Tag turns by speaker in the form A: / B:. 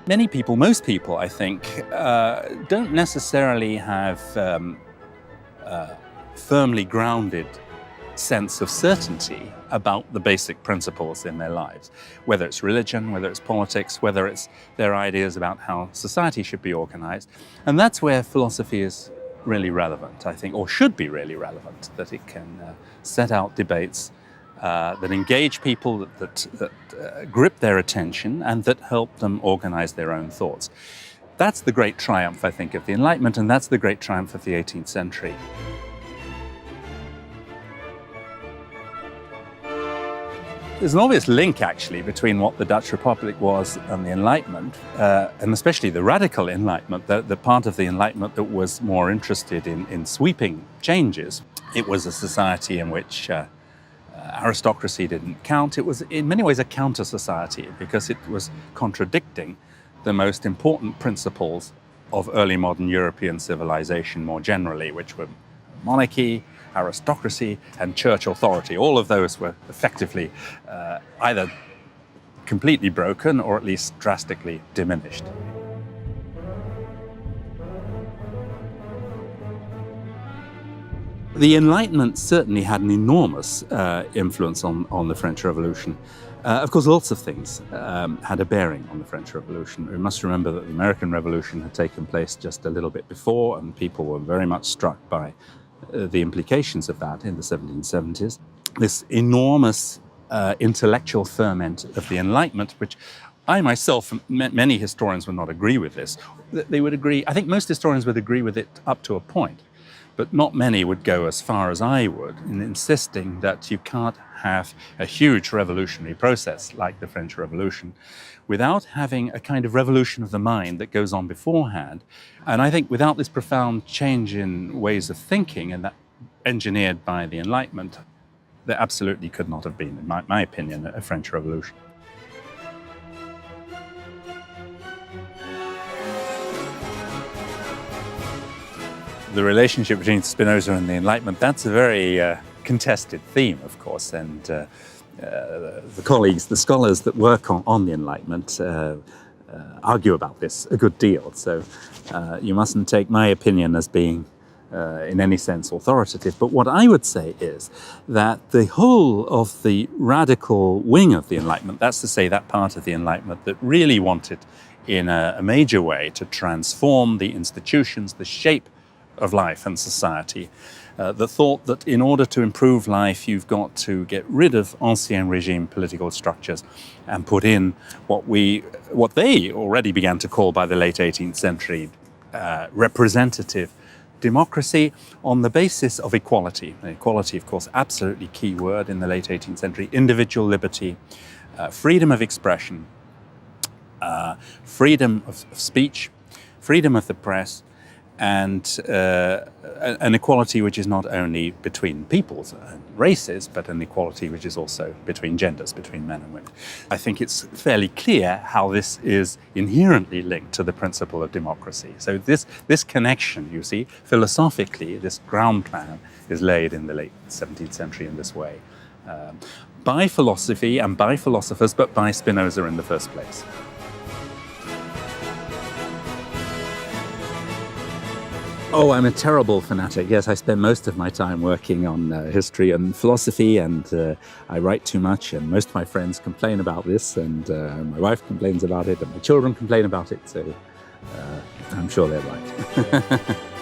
A: Many people, most people, I think, don't necessarily have firmly grounded sense of certainty about the basic principles in their lives, whether it's religion, whether it's politics, whether it's their ideas about how society should be organized. And that's where philosophy is really relevant, I think, or should be really relevant, that it can set out debates that engage people, that grip their attention, and that help them organize their own thoughts. That's the great triumph, I think, of the Enlightenment, and that's the great triumph of the 18th century. There's an obvious link, actually, between what the Dutch Republic was and the Enlightenment, and especially the radical Enlightenment, the part of the Enlightenment that was more interested in sweeping changes. It was a society in which aristocracy didn't count. It was in many ways a counter-society because it was contradicting the most important principles of early modern European civilization more generally, which were monarchy, aristocracy, and church authority. All of those were effectively either completely broken or at least drastically diminished. The Enlightenment certainly had an enormous influence on the French Revolution. Of course, lots of things had a bearing on the French Revolution. We must remember that the American Revolution had taken place just a little bit before, and people were very much struck by the implications of that in the 1770s. This enormous intellectual ferment of the Enlightenment, which I myself, many historians would not agree with this. They would agree, I think most historians would agree with it up to a point. But not many would go as far as I would in insisting that you can't have a huge revolutionary process like the French Revolution without having a kind of revolution of the mind that goes on beforehand. And I think without this profound change in ways of thinking, and that engineered by the Enlightenment, there absolutely could not have been, in my opinion, a French Revolution. The relationship between Spinoza and the Enlightenment, that's a very contested theme, of course, and the colleagues, the scholars that work on the Enlightenment argue about this a good deal. So you mustn't take my opinion as being in any sense authoritative. But what I would say is that the whole of the radical wing of the Enlightenment, that's to say that part of the Enlightenment that really wanted in a major way to transform the institutions, the shape of life and society, the thought that in order to improve life, you've got to get rid of ancien regime political structures and put in what they already began to call by the late 18th century representative democracy on the basis of equality. Equality, of course, absolutely key word in the late 18th century. Individual liberty, freedom of expression, freedom of speech, freedom of the press, and an equality which is not only between peoples and races, but an equality which is also between genders, between men and women. I think it's fairly clear how this is inherently linked to the principle of democracy. So this connection, you see, philosophically, this ground plan is laid in the late 17th century in this way, by philosophy and by philosophers, but by Spinoza in the first place. Oh, I'm a terrible fanatic. Yes, I spend most of my time working on history and philosophy, and I write too much, and most of my friends complain about this, and my wife complains about it, and my children complain about it, so I'm sure they're right.